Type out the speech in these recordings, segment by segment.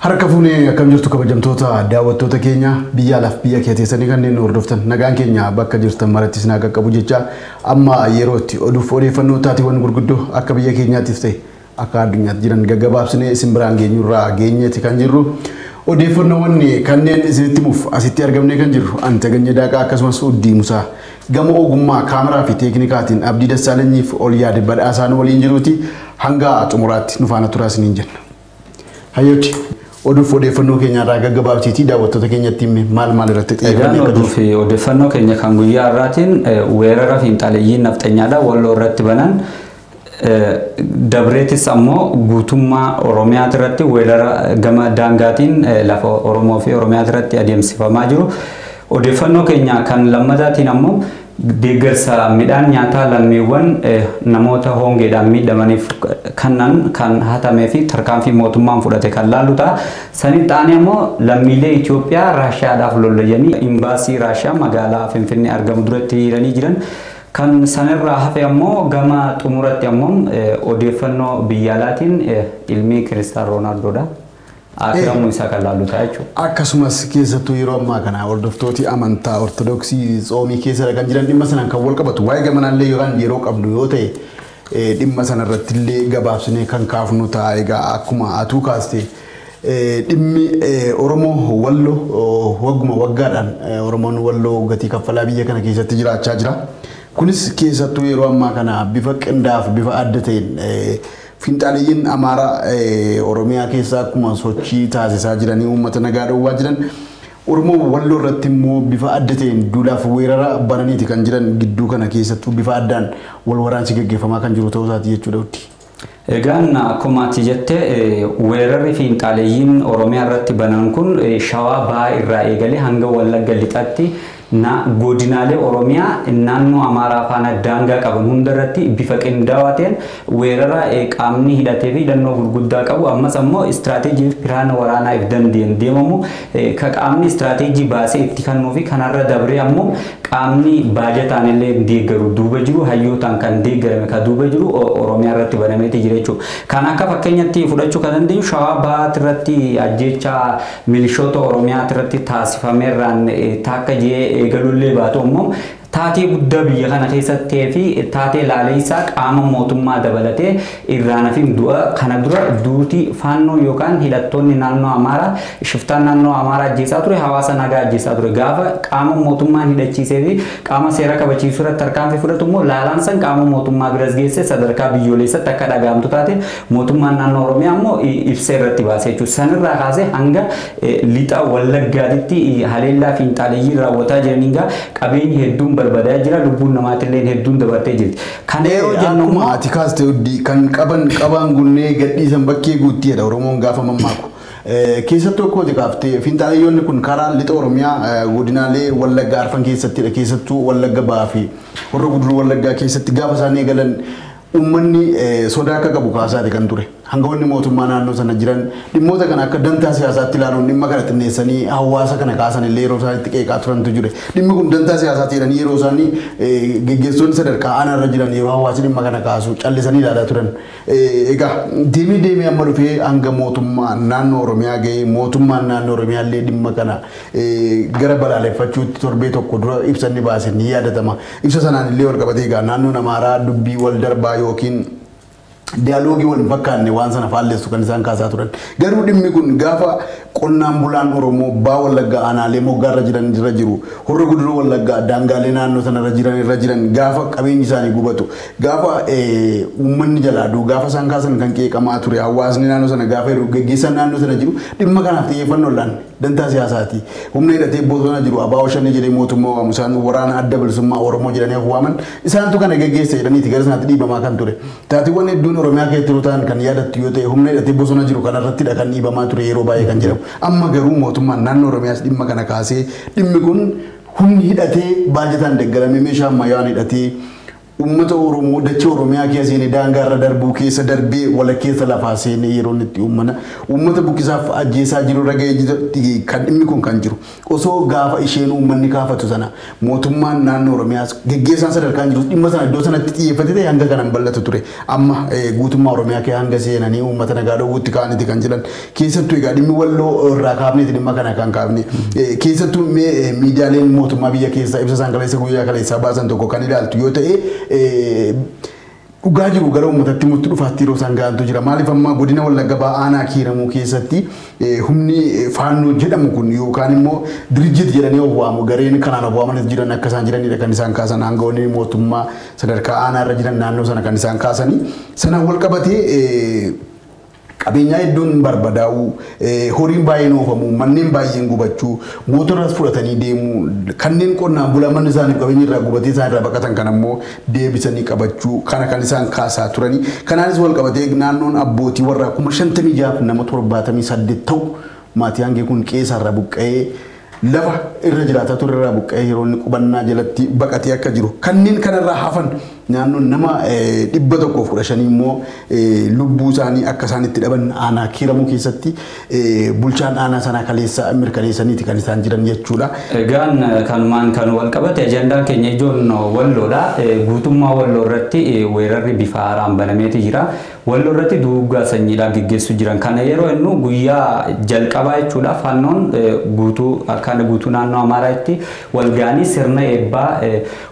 Harka fuunee akkam jirtu kabajamtoota daawwattoota keenya biyya alaaf biyya keessanii kanneen hordoftan nagaan keenya bakka jirtan marattis naa qaqqabu jecha amma yerootti oduuf odeeffannoo taatiiwwan gurguddoo akka biyya keenyaattis ta'e akka addunyaatti jiran gaggabaabsinee isin biraan geenyurraa geenyeeti kan jirru odeeffannoowwan kanneen isinitti muuf asitti argamnee kan jirru anta ganya daaqaa akkasumas uddii musaa gama ogummaa kaameraa fi teeknikaatiin abdii dassaalenyiif ol yaade badhaasaan waliin jiruuti hanga xumuraatti nu faana turaa isiniin jenna. Hayyooti oduuf odeeffannoo keenya irraa gaggabaabsiitii daawwattoota keenyatti maal irratti xiyyeeffannee oduuf odeeffannoo keenya kan guyyaa irraatiin weerara fiinxaleeyyiin nafxanyaadha walloo irratti banan dabreetis ammoo guutummaa Oromiyaa irratti weerara gama daangaatiin lafa Oromoo fi Oromiyaa irratti adeemsifamaa jiru odeeffannoo keenya kan lammataatiin ammoo deeggarsa midhaan nyaataa lammiiwwan namoota hongeedhaan miidhamaniif kan hatamee fi tarkaanfii mootummaan fudhate kan laallu ta'a. Sanitti aanee immoo lammiilee Itoophiyaa Raashiyaadhaaf lollayanii imbaasii Raashiyaa magaalaa Finfinnee argamu duratti hiriiranii jiran. Kan sanirraa hafe ammoo gama xumuratti ammoo odeeffannoo biyya alaatiin ilmi Kiristaanoo Roonaaldodha. Akiramu isa kan laallu ta'a jechuudha. Akkasumas keessattuu yeroo ammaa kana hordoftooti amantaa Ortodoksii tsoomii keessa kan jiran dhimma sanaan kan wal qabatu waa'ee gamanaallee yookaan yeroo qabdu yoo ta'e dhimma sanarratti illee gabaabsinee kan kaafnu ta'a. Egaa akkuma atuu kaaste dhimmi Oromoo Walloo wagguma waggaadhaan Oromoon Walloo gatii kaffalaa biyya kana keessatti jiraachaa jira. Kunis keessattuu yeroo ammaa kana bifa qindaaf bifa adda ta'een fiinxaleeyyiin Amaaraa Oromiyaa keessaa akkuma sochii taasisaa jiranii uummata nagaa dhowwaa jiran Oromoo Walloo irratti immoo bifa adda ta'een duulaaf weerara bananiiti kan jiran gidduu kana keessattuu bifa addaan wal waraansi gaggeeffamaa kan jiru ta'uu isaati jechuudha. Egaan akkuma ati jettee weerarri fiinxaleeyyiin Oromiyaa irratti banan kun Shawaa Bahaa irraa eegalee hanga Wallagga Lixaatti godinaalee Oromiyaa naannoo Amaaraa faana daangaa qaban hundarratti bifa qindaawaa ta'een weerara qaamni hidhatee fi hidhannoo gurguddaa qabu ammas ammoo istiraatiijii piraana waraanaaf dandeen deemamu ka qaamni istiraatiijii baasee itti kennuu fi kanarra dabree ammoo qaamni baajataan illee deeggaru duuba jiru hayyootaan kan deeggarame ka duuba jiru Oromiyaa irratti banameeti jira jechuudha. Kan akka fakkeenyatti fudhachuu kan dandeenyu Shawaa Bahaa irratti ajjeechaa milishoota Oromiyaa irratti taasifameerraan taakka jee eegaluullee baatu ammoo taatee guddaa biyya kana keessatti fi taatee laaleysaa qaama mootummaa dabalatee irraana fi du'a kana dura duuti faannoo yookaan hidhattoonni naannoo Amaaraa shiftaan naannoo Amaaraa ajjeesaa ture hawaasa nagaa ajjeesaa ture gaafa qaama mootummaan hidhachiisee fi qaama seera kabachiisuu irratti tarkaanfii fudhatu immoo laalaan san qaama mootummaa biras geesse sadarkaa biyyoolessaatti akka dhagahamtu taate mootummaan naannoo Oromiyaa immoo ibsa irratti baasee jechuudha. Sanirraa kaasee hanga lixa Wallaggaatti haleellaa fiinxaleeyyii raawwataa jiraniin qabeenyi hedduun barbadaa jira lubbuun namaatillee hedduun dabartee jirti. Kan yeroo jennu ati kaaste uddii kan qaban gunnee gadhiisan bakkee guuttiidha Oromoon gaafa mammaaku. Keessattuu akkoo jikaaftee fiinxaleeyyoonni kun karaa lixa Oromiyaa godinaalee Wallaggaa arfan keessattidha. Keessattuu Wallagga Bahaa fi Horroo Guduruu Wallaggaa keessatti gaafa isaan eegalan uummanni sodaa akka qabu kaasaati kan ture. Hangafoonni mootummaa naannoo sana jiran dhimmoota kana akka dantaa siyaasaatti ilaaluun dhimma kana xinneessanii hawaasa kana kaasan illee yeroo isaanitti qeeqaa turantu jire. Dhimmi kun dantaa siyaasaatti jedhanii yeroo isaanii geggeessitoonni sadarkaa aanaarra jiran yeroo hawaasi dhimma kana kaasu callisanii ilaalaa turan. Egaa deemee amma dhufee hanga mootummaa naannoo Oromiyaa gahee mootummaan naannoo Oromiyaa illee dhimma kana gara balaaleffachuutti torbee tokko dura ibsa inni baase ni yaadatama. Ibsa sanaan illee wal qabatee egaa naannoon Amaaraa dubbii wal darbaa yookiin dialoogii wal fakkaanne waan sana faalleessu kan isaan kaasaa turan. Garuu dhimmi kun gaafa qonnaan bulaan Oromoo Bahaa Wallaggaa aanaalee moggaarra jiran irra jiru Horroo Guduruu Wallaggaa daangaalee naannoo sanarra jiran gaafa qabeenyi isaanii gubatu gaafa uummanni jalaaduu gaafa isaan kaasan kan qeeqamaa ture hawaasni naannoo sana gaafa geggeessan naannoo sana jiru dhimma kanaaf xiyyeeffannoo laan dantaa siyaasaati. Humna hidhatee bosona jiru Abaa Shanee jedhee mootummaa waamu isaan waraana adda bilisummaa Oromoo jedhanii waaman isaantu kana geggeessa jedhaniiti gara sanaatti dhiibamaa kan ture. Taatiiwwan hedduun Oromiyaa keessatti ta'an kan yaadattu yoo ta'e humna hidhatee bosona jiru kanarrattidha kan dhiibamaa ture yeroo baay'ee kan jedhamu. Amma garuu mootummaan naannoo Oromiyaas dhimma kana kaasee dhimmi kun humni hidhatee baajataan deeggaramee meeshaa ammayyaawaan hidhatee ummata Oromoo dachee Oromiyaa keessa seenee daangaarra darbuu keessa darbee wala keessa lafaa seenee yeroo itti ummata buqqisaaf ajjeesaa jiru raga'ee kan dhimmi kun kan jiru osoo gaafa isheen uummanni kaafatu sana mootummaan naannoo Oromiyaas geggeessaan sadarkaan jiru dhimma sana iddoo sanatti xiyyeeffate ta'e hanga kanaan bal'atu ture amma guutummaa Oromiyaa kee hanga seenanii uummata nagaa dhowwutti kaa'aniiti kan jiran keessattuu egaa dhimmi Walloo irraa kaafneeti dhimma kana kan kaafne keessattuu miidiyaaleen mootummaa biyya keessaa ibsa isaan kaleessa guyyaa kaleessaa baasan tokko kan ilaaltu yoo ta'e dhugaa jiru gara uummatatti mutti dhufaatti yeroo isaan gahantu jira maaliif amma godina Wallagga Aanaa Kiiramuu keessatti humni faannoo jedhamu kun yookaan immoo dirjit jedhanii waamu gareen kanaan waamanis jiran akka isaan jiranidha kan isaan kaasan aangawoonni mootummaa sadarkaa aanaa irra jiran naannoo sana kan isaan kaasanii sana wal qabatee qabeenyaa hedduun barbadaa'u horiin baay'een oofamu manneen baay'een gubachuu mootoras fudhatanii deemu kanneen qonnaan bulaman isaaniif qabeenya irraa gubatee isaan irraa baqatan kan ammoo deebisanii qabachuu kana kan isaan kaasaa turanii kanaanis wal qabatee naannoon abbootii warraa 56 nama 78 ta'u maatii hangee kun qeesarra buqqa'ee lafa irra jiraata turre irraa buqqa'ee yeroo inni qubannaa jalatti baqatee akka jiru kanneen kanarraa hafan naannoon nama 115 immoo lubbuu isaanii akka isaan itti dhaban Aanaa Kiiramuu keessatti bulchaan aanaa sanaa kaleessa mirkaneessaniiti kan isaan jiran jechuudha. Egaan kanumaan kan wal qabate ajandaan keenya ijoon Walloodha. Guutummaa Walloo irratti weerarri bifa haaraan banameeti jira. Walloo irratti duugaa sanyiidhaan gaggeessu jiran kana yeroo inni guyyaa jalqabaa jechuudha faannoon guutuu akkaan guutuu naannoo Amaaraatti walgaanii sirna eebbaa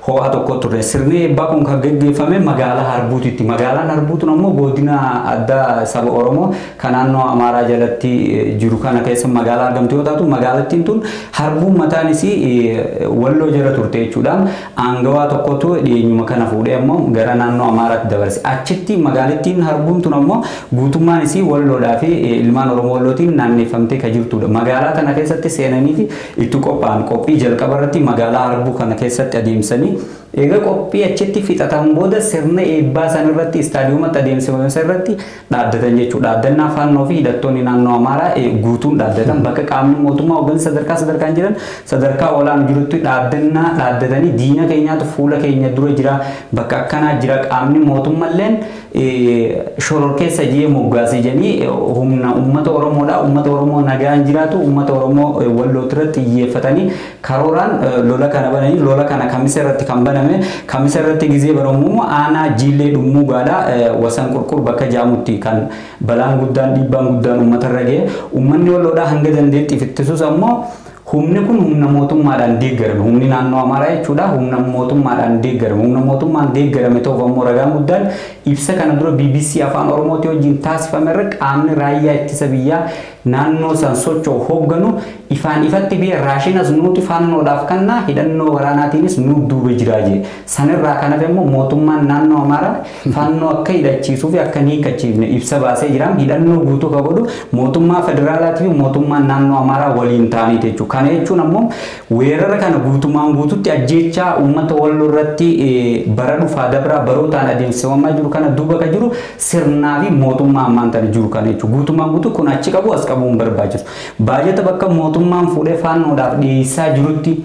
ho'aa tokko ture. Sirni eebbaa kun kan gaggeeffame magaalaa Harbuutitti. Magaalaan Harbuutu ammoo godina addaa saba Oromoo kan naannoo Amaaraa jalatti jiru kana keessa magaalaa argamtu yoo taatu magaalattiin tun Harbuun mataan isii Walloo jala turte jechuudha. Aangawaa tokkotu dhiyeenyuma kana fuudhee ammoo gara naannoo Amaaraatti dabarse. Achitti magaalattiin Harbuun tun ammoo guutummaan isii Walloodhaa fi ilmaan Oromoo Wallootiin naanneffamtee kan jirtudha. Magaalaa kana keessatti seenanii fi itti qophaa'an qophii jalqaba irratti magaalaa Harbuu kana keessatti adeemsanii egaa qophii achitti fixatan booda sirna eebbaa san irratti istaadiyoomatti adeemsifame irratti dhaaddatan jechuudha. Dhaaddannaa faannoo fi hidhattoonni naannoo Amaaraa guutuun dhaaddatan bakka qaamni mootummaa hooggansa sadarkaan jiran sadarkaa olaanaa jirutti dhaaddatanii diina keenyaatu fuula keenya dura jira bakka akkanaa jira qaamni mootummaalleen shoror keessa jee moggaasii jedhanii humna uummata Oromoodha. Uummata Oromoo nagaan jiraatu uummata Oromoo Walloo irratti xiyyeeffatanii karooraan lola kana bananii lola kana kamisa irratti kan baname kamisa irratti gizee baramu aanaa Jiillee Dhummuu gaadha wasan qurqur bakka jaamutti kan balaan guddaan dhiibbaan guddaan uummata irra ga'e uummanni Walloodha hanga dandeettiif ittisuus ammoo humni kun humna mootummaadhaan deeggarame humni naannoo Amaaraa jechuudha humna mootummaadhaan deeggarame humna mootummaan deeggarame ta'uuf ammoo ragaan guddaan ibsa kana dura BBC afaan Oromootii wajjin taasifame irra qaamni raayyaa ittisa biyyaa naannoo san socho'u hoogganu ifaan ifatti biyya raashinas nuti faannoodhaaf kannaa hidhannoo waraanaatiinis nu duuba jiraa jee sanirraa kanaaf immoo mootummaan naannoo Amaaraa faannoo akka hidhachiisuu fi akka hiikachiifne ibsa baasee jiraan hidhannoo guutuu ka godhu mootummaa federaalaatii fi mootummaan naannoo Amaaraa waliin ta'aniiti jechuudha. Kana jechuun ammoo weerara kana guutumaan guututti ajjeechaa uummata Walloo irratti bara dhufaa dabraa barootaan adeemsifamaa jiru kana duuba ka jiru sirnaa fi mootummaa ammaan tana jiru kana jechuudha. Guutumaan guutuu kun achi qabu as qabuun barbaachisu. Baay'ata bakka mootummaan fuudhee faannoodhaaf dhiyeessaa jirutti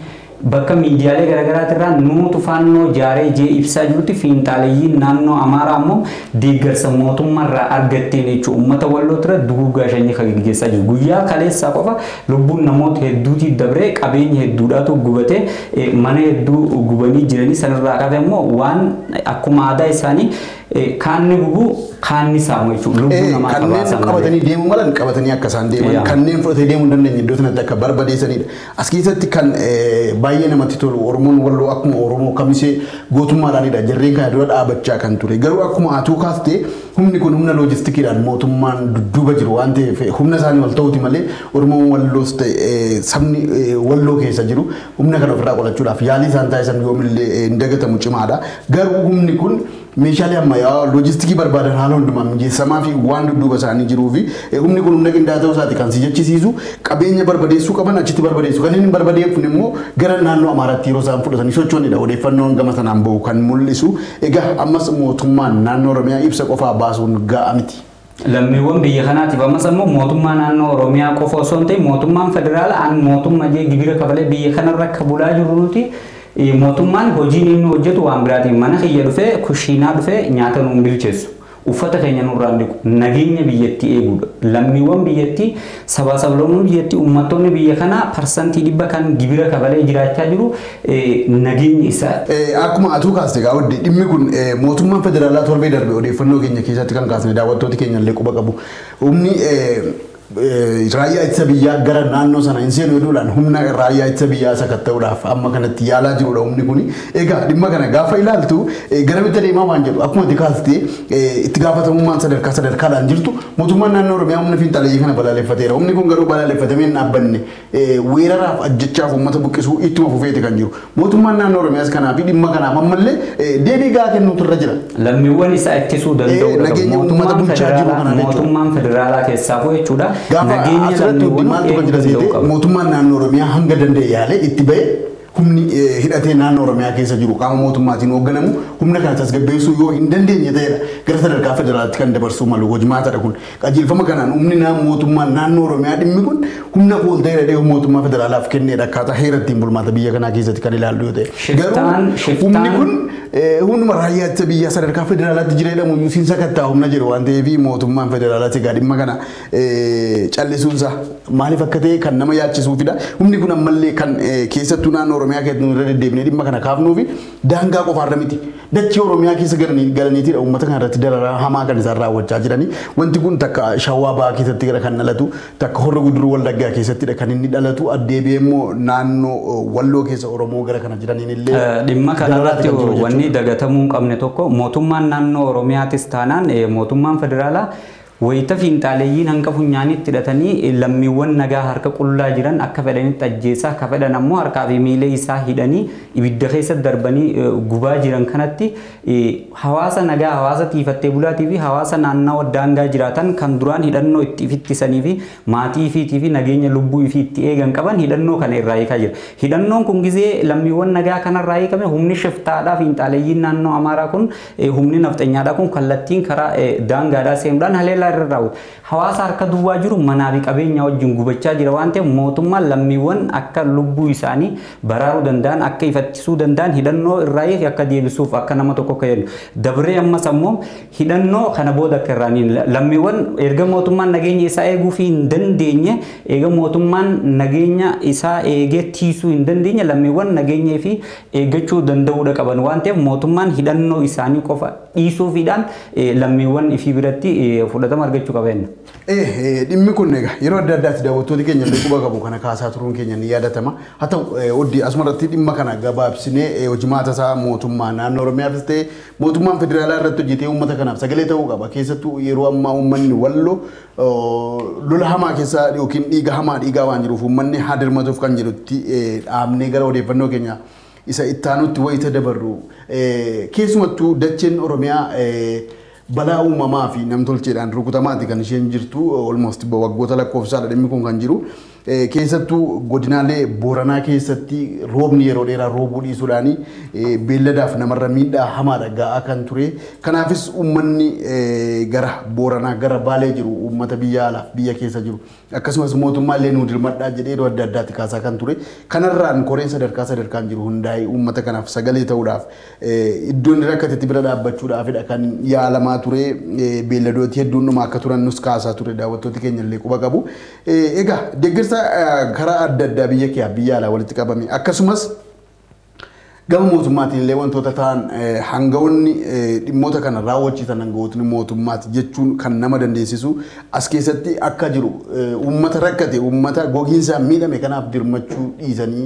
bakka miidiyaalee garaagaraati irraa nuutu faannoo jaaree jee ibsaa jirutti fiinxaaleeyyiin naannoo Amaaraa ammoo deeggarsa mootummaa irraa argatteen jechuudha. Uummata Walloo irra duguuggaa shanyii kan gaggeessaa jiru. Guyyaa kaleessaa qofa lubbuun namoota hedduutii dabree qabeenya hedduudhaatu gubatee mana hedduu gubanii jiranii sanarraa qabe ammoo waan akkuma aadaa isaanii kaanni gubu kaanni saamu jechuudha. Lubbuu namaa kanneen qabatanii deemuu malan qabatanii akka isaan deeman kanneen fudhatee deemuu hin dandeenye iddoo sanatti akka barbadeessanidha. As keessatti kan baay'ee namatti tolu Oromoon Walloo akkuma Oromoo kamisee gootummaadhaanidha. Jarreen kana dura dhaabachaa kan ture. Garuu akkuma atuu kaastee humni kun humna loojistikiidhaan mootummaan dudduuba jiru waan ta'eef humna isaanii wal ta'uuti malee Oromoon Walloos ta'e sabni Walloo keessa jiru humna kana ofirraa qolachuudhaaf yaalii isaan taasisan yoomillee hin dagatamu cimaadha. Garuu humni kun meeshaalee ammayyaa loojistikii barbaadan haala hundumaa mijeessamaa fi waan dudduuba isaanii jiruu fi humni kun humna qindaa'aa ta'uu isaati kan si jechisiisu qabeenya barbadeessuu qaban achitti barbadeessu kan inni barbadeeffuun immoo gara naannoo Amaaraatti yeroo isaan fudhatanii socho'anidha. Odeeffannoon gama sanaan bahu kan mul'isu egaa ammas mootummaan naannoo Oromiyaa ibsa qofaa baasuun ga'a miti. Lammiiwwan biyya kanaatiif ammas ammoo mootummaa naannoo Oromiyaa qofa osoo hin ta'in mootummaan federaalaa mootummaa jee gibira kafalee biyya kanarra akka bulaa jiru nuti mootummaan hojiin inni hojjetu waan biraatiin mana kiyya dhufee kushiinaa dhufee nyaata nuun bilcheessu. Uffata keenya nurraan dhiqu nageenya biyyattii eeguudha. Lammiiwwan biyyattii sabaa sablammoonni biyyattii uummattoonni biyya kanaa parsantii 100 kan gibira kafalee jiraachaa jiru nageenya isaa. Akkuma atuu kaaste gaawwadde dhimmi kun mootummaan federaalaa torbee darbe odeeffannoo keenya keessatti kan kaasne daawwattooti keenya illee quba qabu. Humni raayyaa ittisa biyyaa gara naannoo sana hin seenu jedhuudhaan humna raayyaa ittisa biyyaa sakatta'uudhaaf amma kanatti yaalaa jirudha humni kuni. Egaa dhimma kana gaafa ilaaltu gara bitta deemaa waan jedhu akkuma itti kaastee itti gaafatamummaan sadarkaadhaan jirtu mootummaan naannoo Oromiyaa humna fiinxaleeyyii kana balaaleffateera. Humni kun garuu balaaleffatamee hin dhaabbanne weeraraaf ajjechaaf uummata buqqisuu ittuma fufeeti kan jiru. Mootummaan naannoo Oromiyaas kanaa fi dhimma kanaaf ammallee deebii gahaa kennuutu irra jira. Lammiiwwan isaa ittisuu danda'udha. Mootummaan federaalaa keessaa jechuudha. Gaafa asirratti maaltu kan jira seete mootummaan naannoo Oromiyaa hanga danda'e yaalee itti ba'e humni hidhatee naannoo Oromiyaa keessa jiru qaama mootummaatiin hoogganamu humna kana tasgabbeessuu yoo hin dandeenye ta'edha gara sadarkaa federaalaatti kan dabarsuu malu hojimaatadha kun qajeelfama kanaan humni mootummaan naannoo Oromiyaa dhimmi kun humna kooltee jedhee mootummaa federaalaaf kenneedha akkaataa heerattiin bulmaata biyya kanaa keessatti kan ilaallu yoo ta'e garuu humni kun humnuma raayyaa ittisa biyyaa sadarkaa federaalaatti jira jedhamu iyyuu siin sakattaa humna jiru waan ta'eef mootummaan federaalaatti egaa dhimma kana callisuunsa maaliif akka ta'e kan nama yaachisuufidha humni kun ammallee kan keessattuu naannoo Oromiyaa keessatti nurra deddeebinee dhimma kana kaafnuufi daangaa qofaarra miti dachee Oromiyaa keessa galaniitidha uummata kana irratti dararaa hamaa kan isaan raawwachaa jiranii wanti kun takka Shawaa Bahaa keessatti kan dhalatu takka Horra Guduruu Wallaggaa keessattidha kan inni dhalatu addeebi'ee immoo naannoo Walloo keessa Oromoo gara kana jiraniin illee dhimma kanarratti wanni dagatamuu hin qabne tokko mootummaan naannoo Oromiyaatis taanaan mootummaan federaalaa wayita fiinxaaleeyyiin hanga funyaanitti hidhatanii lammiiwwan nagaa harka qullaa jiran akka fedhanitti ajjeesaa akka fedhan ammoo harkaa fi miilee isaa hidhanii ibidda keessa darbanii gubaa jiran kanatti hawaasa nagaa hawaasa tiifattee bulaatii fi hawaasa naannawaa daangaa jiraatan kan duraan hidhannoo itti ittisanii fi maatii fi nageenya lubbuu itti eegan qaban hidhannoo kana irraa hiikaa jira. Hidhannoon kun gizee lammiiwwan nagaa kanarraa hiikame humni shiftaadhaa fiinxaaleeyyiin naannoo Amaaraa kun humni nafxanyaadhaa kun kallattiin karaa daangaadhaa seenuudhaan haleellaa hawaasa harka duwwaa jiru manaa fi qabeenya wajjin gubachaa jira waan ta'eef mootummaan lammiiwwan akka lubbuu isaanii baraaruu danda'an akka ifattisuu danda'an hidhannoo irraa akka deebisuuf akka nama tokko kennu dabree ammas ammoo hidhannoo kana booda akka irraaniin lammiiwwan erga mootummaan nageenya isaa eeguu fi hin dandeenye eega mootummaan nageenya isaa eegee tiisuu hin dandeenye lammiiwwan nageenya fi eeggachuu danda'uudha qaban waan ta'eef mootummaan hidhannoo isaanii qofa dhiisuufiidhaan lammiiwwan ifii biratti fudhatama argachuu qabeenya. Dhimmi kun egaa yeroo adda addaatti daawwattoonni keenya illee quba qabu kana kaasaa turuun keenya ni yaadatama. Haa ta'u oddii asumarratti dhimma kana gabaabsinee hojimaata isaa mootummaa naannoo Oromiyaafis ta'e mootummaan federaalaa irratti hojjetee uummata kanaaf sagalee ta'uu qaba. Keessattuu yeroo ammaa uummanni Walloo lola hamaa keessa yookiin dhiiga hamaa dhiigaa waan jiruuf uummanni haa dirmatuuf kan jedhutti dhaabnee gara odeeffannoo keenya isa ittaanutti wayita dabarru keessumattuu dacheen Oromiyaa balaa uumamaa fi namtolcheedhaan rukutamaati kan isheen jirtu almost waggoota lakkoofsaadha dhimmi kun kan jiru keessattuu godinaalee Booranaa keessatti roobni yeroo dheeraa roobuu dhiisuudhaani beelladaaf namarra miidhaa hamaadha ga'aa kan ture kanaafis uummanni gara Booranaa gara Baalee jiru uummata biyya alaaf biyya keessa jiru akkasumas mootummaa illee nu dirmadhaa jedhee yeroo adda addaatti kaasaa kan ture kanarraan koreen sadarkaan jiru hundaa'ee uummata kanaaf sagalee ta'uudhaaf iddoon rakkatetti bira dhaabbachuudhaafidha kan yaalamaa ture beelladooti hedduun dhuma akka turan nus kaasaa ture daawwattooti keenya illee quba qabu egaa deeggarsa karaa adda addaa biyya alaa walitti qabame akkasumas gama mootummaatiin illee wantoota ta'an hangawoonni dhimmoota kana raawwachiisan hangawootni mootummaati jechuun kan nama dandeessisu as keessatti akka jiru uummata rakkate uummata gogiinsa miidhame kanaaf dirmachuu dhiisanii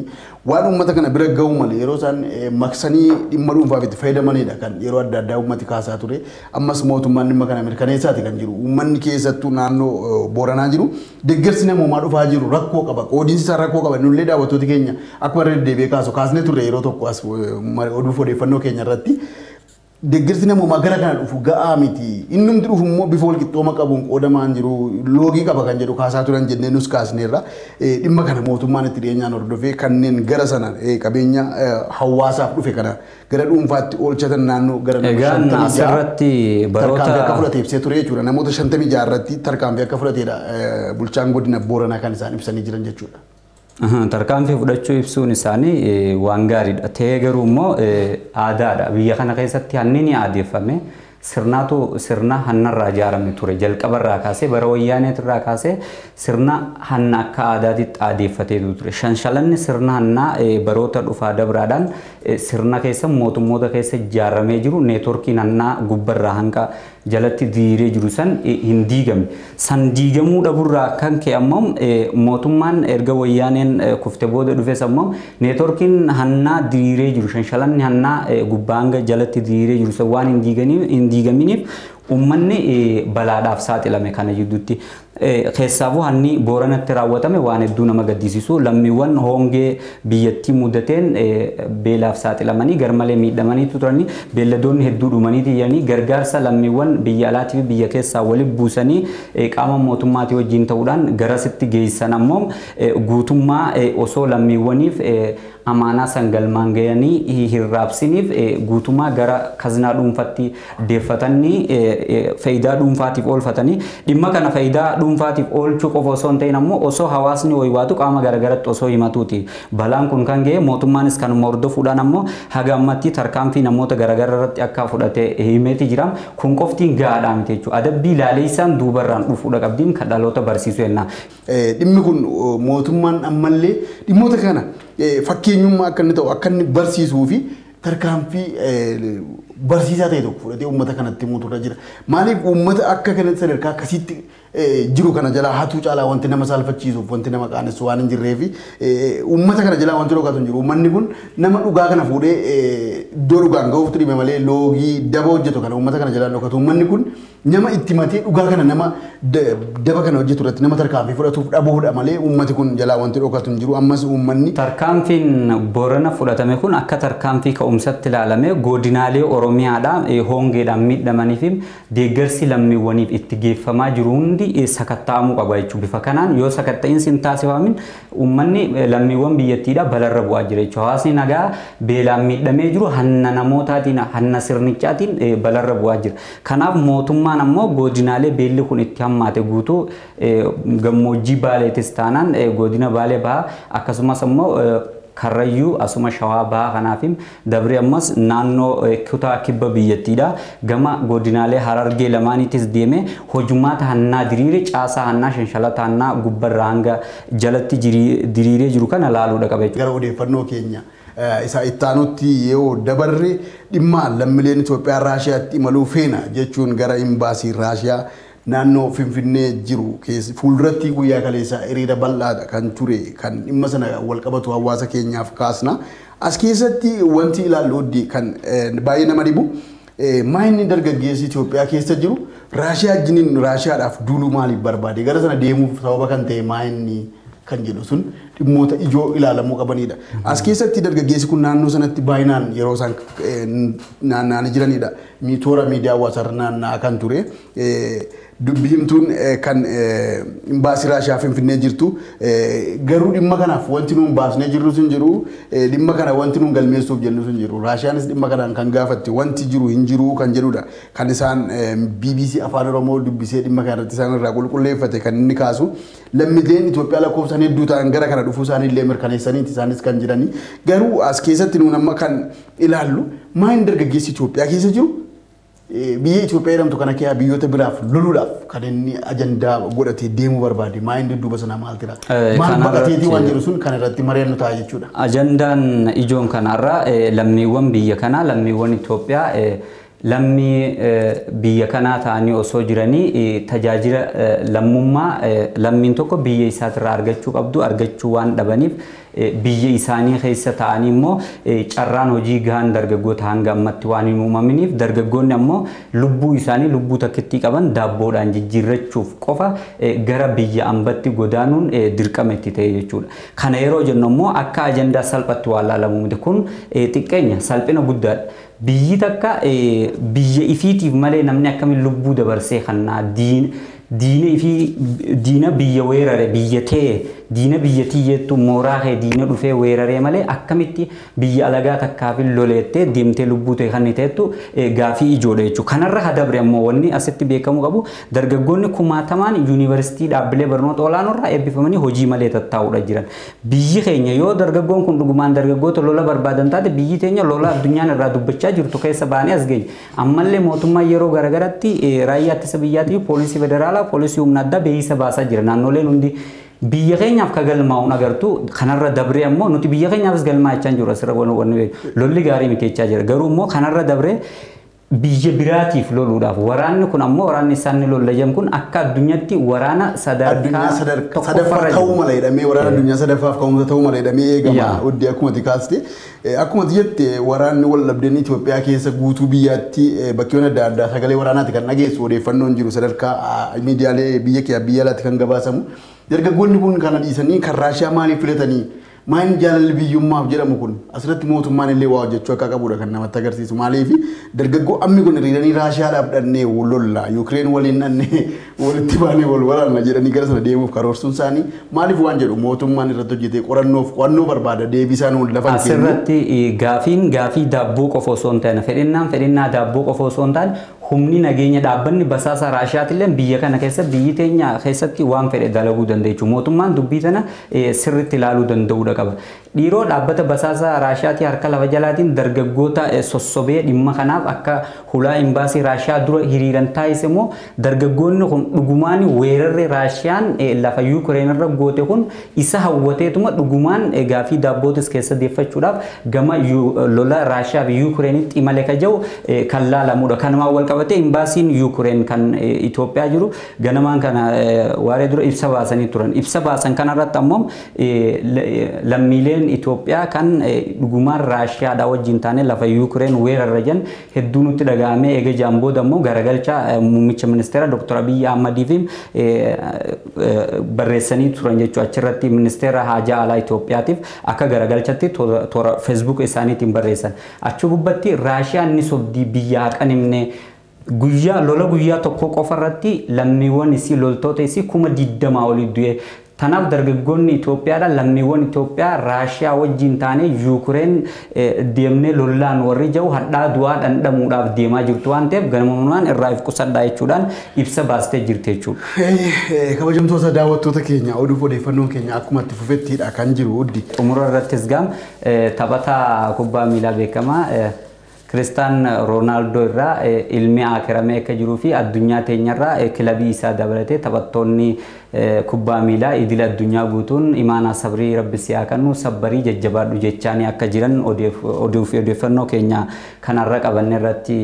waan uummata kana bira ga'uu malee yeroo isaan maksanii dhimma dhuunfaaf itti fayyadamanidha kan yeroo adda addaa uummati kaasaa ture ammas mootummaan dhimma kana mirkaneessaati kan jiru uummanni keessattuu naannoo Booranaa jiru deeggarsi namoomaa dhufaa jiru rakkoo qaba qoodiinsi isaa rakkoo qaba nullee daawwattooti keenya akkuma irra deddeebi'ee kaasne turre yeroo tokko as oduuf odeeffannoo keenya irratti deeggarsi namoomaa gara kana dhufu ga'aa miti innumti dhufu immoo bifa walqixxooma qabuun qoodamaan jiru loogii qaba kan jedhu kaasaa turan jennee nus kaasneerra dhimma kana mootummaan itti dhiyeenyaan hordofee kanneen gara sana qabeenya hawaasaaf dhufe kana gara dhuunfaatti oolchatan naannoo gara nama asirratti baroota akka fudhatee ibsee ture jechuudha namoota 56 irratti tarkaanfii akka fudhateedha bulchaan godina Booranaa kan isaan ibsanii jiran jechuudha. Tarkaanfii fudhachuu ibsuun isaanii waan gaariidha. Ta'ee garuu immoo aadaadha. Biyya kana keessatti hanni ni aadeeffame. Sirna hannarraa ijaarame ture. Jalqabarraa kaasee bara wayyaaneetirraa kaasee sirna hanna akka aadaatitti aadeeffatee ture. Shanshalanni sirna hannaa baroota dhufaa dabraadhaan sirna keessa mootummoota keessa ijaaramee jiru neetworkiin hannaa gubbarraa hanga jalatti diriiree jiru san hin diigamne. San diigamuu dhabuurraa kan ka'e ammoo mootummaan erga wayyaaneen kufte booda dhufes ammoo neetworkiin hannaa diriiree jiru shanshalanni hannaa gubbaa hanga jalatti diriiree jiru san waan hin diigaminiif ummanni balaadhaaf saaxilame kana jidduutti keessaafuu hanni booranatti raawwatame waan hedduu nama gaddisiisu lammiiwwan hongee biyyattii mudateen beelaaf saaxilamanii garmalee miidhamanii turanii beelladoonni hedduu dhumanii jiranii gargaarsa lammiiwwan biyya alaatii fi biyya keessaa waliin buusanii qaama mootummaatii wajjin ta'uudhaan garasitti geessan ammoo guutummaa osoo lammiiwwaniif amaanaa sangalmaan ga'anii hirraabsiniif guutummaa gara kaznaa dhuunfaatti deeffatanii faayidaa dhuunfaatiif oolfatanii dhimma kana faayidaa dhuunfaatiif oolchuu qofa osoo hin ta'in ammoo osoo hawaasni waywaatu qaama garagaratti osoo himatuuti. Balaan kun kan ga'e mootummaanis kanuma hordofuudhaan ammoo haga ammatti tarkaanfii namoota garagara irratti akka fudhate himeeti jira. Kun qoftiin gahaadhaa miti jechuudha. Adabbii laaleessaan duubarraan dhufuudha qabdiin kan dhaloota barsiisu jenna. Dhimmi kun mootummaan ammallee dhimmoota kana fakkeenyummaa akka inni ta'u akka inni barsiisuu fi tarkaanfii barsiisaa ta'e tokko fudhatee uummata kanatti muuturra jira. Maaliif uummata akka kanatti sadarkaa akkasitti jiru kana jalaa hatuu caalaa wanti nama saalfachiisuuf wanti nama qaanessu waan hin jirree fi uummata kana jalaa wanti dhokatu hin jiru. Uummanni kun nama dhugaa kana fuudhee iddoo dhugaan ga'uuf dhibee malee loogii daba hojjetu kana uummata kana jalaa dhokatu. Uummanni kun nama itti matee dhugaa kana nama daba kana hojjetu irratti nama tarkaanfii fudhatuuf dhabuudha malee uummati kun jalaa wanti dhokatu hin jiru. Ammas uummanni tarkaanfiin Boorana fudhatame kun akka tarkaanfii ka'umsatti ilaalame godinaalee Oromiyaadhaan hongeedhaan miidhamanii fi deeggarsi lammiiwwaniif itti geeffamaa jiru hundi sakatta'amuu qaba jechuudha. Bifa kanaan yoo sakatta'iinsi hin taasifamin uummanni lammiiwwan biyyattiidha balarra bu'aa jira jechuudha. Hawaasni nagaa beelaan miidhamee jiru hanna namootaatiin hanna sirnichaatiin balarra bu'aa jira. Kanaaf mootummaan ammoo godinaalee beelli kun itti hammaate guutuu gammoojjii Baaleetis taanaan godina Baalee bahaa akkasumas ammoo Karrayyuu asuma Shawaa bahaa kanaafim dabree ammas naannoo kutaa kibba biyyattiidha. Gama godinaalee Harargee lamaaniitis deeme hojumaata hannaa diriire caasaa hannaa shanshalata hannaa gubbarraa hanga jalatti diriiree jiru kana laaluudha qaba jechuudha. Gara odeeffannoo keenya isa ittaanutti yoo dabarre dhimma lammiileen Itoophiyaa Raashiyaatti imaluu feena jechuun gara imbaasii Raashiyaa naannoo Finfinnee jiru fuulduratti guyyaa kaleessa hiriira bal'aadha kan ture kan dhimma sana wal qabatu hawaasa keenyaaf kaasna. As keessatti wanti ilaallu kan baay'ee nama dhibu maayinni dargaggeessi Itoophiyaa keessa jiru Raashiyaa wajjiniin Raashiyaadhaaf duuluu maaliif barbaade gara sana deemuuf sababa kan ta'e maayinni kan jedhu sun dhimmoota ijoo ilaalamuu qabanidha. As keessatti dargaggeessi kun naannoo sanatti baay'inaan yeroo isaan naanna'anii jiranidha. Toora miidiyaa hawaasaa naanna'aa kan ture. Dubbihimtuun kan imbaasii Raashiyaa Finfinnee jirtu garuu dhimma kanaaf wanti nuun baasnee jirru sun jiru dhimma kana wanti nuun galmeessuuf jennu sun jiru. Raashiyaanis dhimma kanaan kan gaafatte wanti jiru hin jiru kan jedhudha. Kan isaan BBC Afaan Oromoo dubbisee dhimma kana irratti isaan irraa qulqulleeffate kan inni kaasu lammiileen Itoophiyaa lakkoofsan hedduu ta'an gara kana dhufuu isaanii illee mirkaneessaniiti isaanis kan jiranii. Garuu as keessatti nuun amma kan ilaallu maayinni dargaggeessi Itoophiyaa keessa jiru biyya Itoophiyaa jedhamtu kana keessaa biyyoota biraaf loluudhaaf kan inni ajandaa godhatee deemuu barbaade maayinni dudduuba sana maal tira maal baqateetii waan jedhu sun kan irratti mari'annu ta'a jechuudha. Ajandaan ijoon kanarraa lammiiwwan biyya kanaa lammiiwwan Itoophiyaa lammii biyya kanaa ta'anii osoo jiranii tajaajila lammummaa lammiin tokko biyya isaatirraa argachuu qabdu argachuu waan dhabaniif biyya isaanii keessa ta'anii immoo carraan hojii gahaan dargaggoota hanga ammatti waan hin uumaminiif dargaggoonni ammoo lubbuu isaanii lubbuu takkittii qaban daabboodhaan jijjiirrachuuf qofa gara biyya ambatti godaanuun dirqama itti ta'e jechuudha. Kana yeroo jennu immoo akka ajandaa salphatti waan laalamu miti kun xiqqeenya salphina guddaadha. Biyyi takka biyya ifiitiif malee namni akkamiin lubbuu dabarsee kannaa diina biyya weerare biyya ta'e diina biyyattii jettu mooraa kee diina dhufee weeraree malee akkamitti biyya alagaa takkaafin loleettee deemtee lubbuu ta'e kan ta'ettu gaafii ijoodha jechuudha. Kanarra hadabre ammoo wanni asitti beekamu qabu dargaggoonni kumaatamaan yuunivarsiitii dhaabbilee barnoota olaanoorraa eebbifamanii hojii malee tattaa'uudha jiran. Biyyi keenya yoo dargaggoon kun dhugumaan dargaggoota lola barbaadan taate biyyi teenya lola addunyaan irraa dubbachaa jirtu keessa baanee as geenye. Ammallee mootummaan yeroo garagaratti raayyaa ittisa biyyaatii poolisii federaalaa poolisii humna addaa beeksisa baasaa jira. Naannoleen hundi biyya keenyaaf ka galmaa'uun agartu kanarra dabree ammoo nuti biyya keenyaafis galmaa'achaa jiru asirra wanni lolli gaarii mikeechaa jira. Garuu immoo kanarra dabree biyya biraatiif loluudhaaf waraanni kun ammoo waraanni isaan lollajan kun akka addunyaatti waraana sadarkaa sadaffaa ta'uu mala jedhamee waraana addunyaa sadaffaaf ka'umsa ta'uu mala jedhamee eegama. Oddii akkuma tikaaste akkuma jette waraanni wal dhabdeen Itoophiyaa keessa guutuu biyyaatti bakkeewwan adda addaa sagalee waraanaati kan dhageessu odeeffannoon jiru sadarkaa miidiyaalee biyya alaatti kan gabaasamu. Dargaggoonni kun kana dhiisanii kan Raashiyaa maaliif filatanii maan jaalalli biyyummaaf jedhamu kun asirratti mootummaan illee waa hojjechuu akka qabudha kan namatti agarsiisu. Maaliif dargaggoo ammi kun hiriiranii Raashiyaadhaaf dhannee lolla Yuukireen waliin dhannee walitti baanee wal waraanna jedhanii gara sana deemuuf karoorsuun isaanii maaliif waan jedhu mootummaan irratti hojjetee qorannoo barbaada deebii isaan lafa asirratti gaafii daabboo qofa osoo hin taane fedhinnaa daabboo qofa osoo hin taane humni nageenya dhaabbanni basaasa Raashiyaatillee biyya kana keessa biyyi teenya keessatti waan fedhe dalaguu dandeechu. Mootummaan dubbii tana sirriitti ilaaluu danda'uudha qaba. Dhiiroo dhaabbata basaasa Raashiyaatii harka lafa jalaatiin dargaggoota sossobee dhimma kanaaf akka hulaa imbaasii Raashiyaa dura hiriiran taasise immoo dargaggoonni kun dhugumaan weerarri Raashiyaan lafa Yuukireen irra goote kun isa hawwateetuma dhugumaan gaafii daabbootis keessa deeffachuudhaaf gama lola Raashiyaa fi Yuukireenitti imale ka jiru kan laalamuudha. Kanumaan wal qabate imbaasiin Yuukireen kan Itoophiyaa jiru ganamaan kana waaree dura ibsa baasanii turan. Ibsa baasan kanarratti ammoo lammiileen Itoophiyaa kan dhugumaan Raashiyaadhaa wajjin taane lafa Yuukireen weerarra jiran hedduu nutti dhaga'amee eega jaambooda ammoo garagalcha muummicha ministeera Dr. Abiy Ahmedii fi barreessanii turan jechuudha. Achirratti ministeera haajaa alaa Itoophiyaatiif akka garagalchatti toora Facebook isaaniitiin barreessan. Achi gubbatti Raashiyaan ni sobdii biyya haqanimne lola guyyaa tokko qofarratti lammiiwwan isii loltoota isii 20 olii du'e. Tanaaf dargaggoonni Itoophiyaadha lammiiwwan Itoophiyaa Raashiyaa wajjin taane Yuukireen deemnee lollaan warri jiru hadhaa du'aa dhandhamuudhaaf deemaa jirtu waan ta'eef ganamumaan irraa if qusadhaa jechuudhaan ibsa baastee jirti jechuudha. Kabajamtoota daawwattoota keenya odeeffannoon keenya akkuma itti fufettiidha kan jiru uddi. Xumura irrattis taphataa kubbaa miilaa beekamaa Cristiano Ronaldo irraa ilmi akiramee akka jiruu fi addunyaa teenyarraa kilabii isaa dabalatee taphattoonni kubbaa miilaa idil addunyaa guutuun imaanaa sabrii rabbi siyaa kannu sabbarii jajjabaadhu jechaanii akka jiran odeeffannoo keenya kanarra qabanne irratti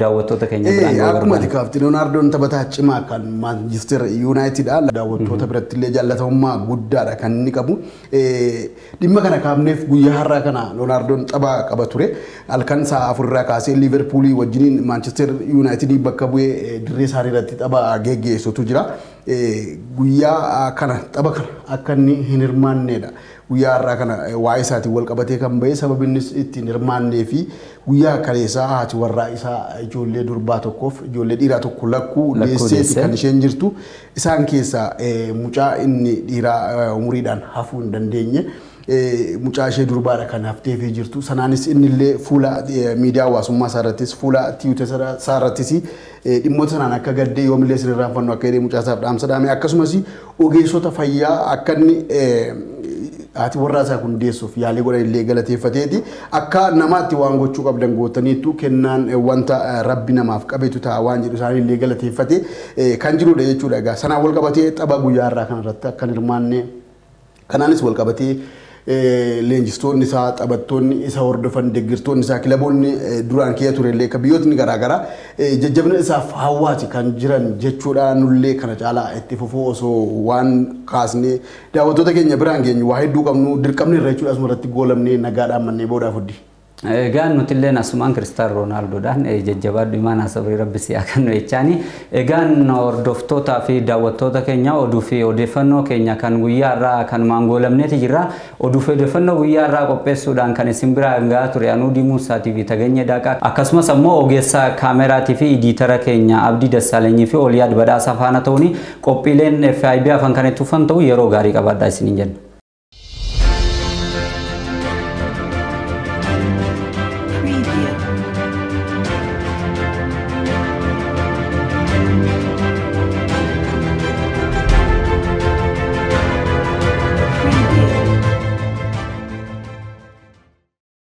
daawwattoota keenya biraan akkuma tikaafti Ronaldoon taphataa cimaa kan Manchester United daawwattoota biratti illee jaallatamummaa guddaadha kan inni qabu. Dhimma kana kaafneef guyyaa har'aa kana Ronaldoon taphaa qaba ture. Halkan sa'a afurraa kaasee Liverpool wajjiniin Manchester United bakka bu'ee dirree isaanii irratti taphaa geggeessutu jira. Guyyaa kana tapha kana akka inni hin hirmaannedha. Guyyaa har'aa kana waa'ee isaatiin wal qabatee kan ba'e sababni ittiin hirmaannee fi guyyaa kaleessaa haati warraa isaa ijoollee durbaa tokkoof ijoollee dhiiraa tokko lakkuu deesseeti kan isheen jirtu. Isaan keessaa mucaa inni dhiiraa umuriidhaan hafuu hin dandeenye. Mucaa ishee durbaadha kan haftee fi jirtu. Sanaanis inni illee fuula miidiyaa hawaasummaa isaarrattis fuula tiwuuta isaarrattis dhimmoota sanaan akka gaddee yoomillee sirraanfannu akka jedhee mucaa isaaf dhaamsa dhaame akkasumas ogeessota fayyaa akka inni haati warraa isaa kun deessuuf yaalii godhan illee galateeffateeti akka namaatti waan gochuu qabdan gootaniitu kennaan wanta rabbi namaaf qabeetu ta'a waan jedhu isaanii illee galateeffatee kan jirudha jechuudha. Egaa sanaan wal qabatee tapha guyyaa har'aa kanarratti akka hirmaanne kanaanis wal qabatee leenjistoonni isaa taphattoonni isa hordofan deeggartoonni isaa kilaboonni duraan kee ture illee biyyootni garaagaraa jajjabina isaaf hawaasi kan jiran jechuudha. Nullee kana caalaa itti fufuu osoo waan kaasnee daawwattoota keenya biraan geenyu waa hedduu qabnu dirqamni irra jechuudha asumarratti goolamnee nagaadhaan mannee boodaaf hojii. Egaan nuti illee asumaan Kiristaanoo Roonaaldodhaan jajjabaadhu imaanaa sabrii rabbi si haa kennu jechaani. Egaan hordoftootaa fi daawwattoota keenya oduu fi odeeffannoo keenya kan guyyaa irraa kan maangoolamneeti jirra. Oduu fi odeeffannoo guyyaa irraa qopheessuudhaan kan isin biraa gahaa ture anuu Dimuusaa TV Taganya Daaqaa akkasumas ammoo ogeessa kaameraatii fi idiitara keenya Abdii Dassaalanyii fi Oliyaad Badhaasaa faana ta'uun qophiileen FIB afaan kan itti ufan ta'u yeroo gaarii qabaadhaa isiniin jenna.